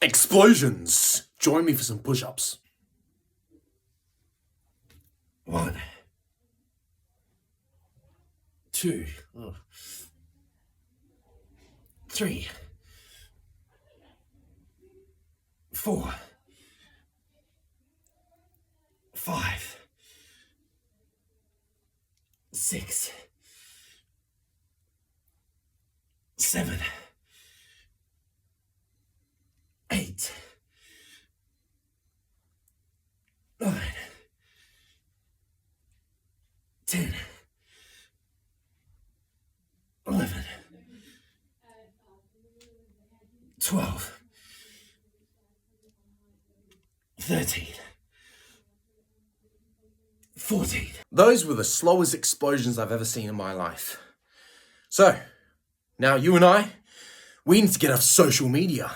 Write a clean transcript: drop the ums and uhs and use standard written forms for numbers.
Explosions. Join me for some push-ups. 1, 2, 3, 4, 5, 6, 7, 8, 9, 10, 11, 12, 13, 14. Those were the slowest explosions I've ever seen in my life. So, now you and I, we need to get off social media.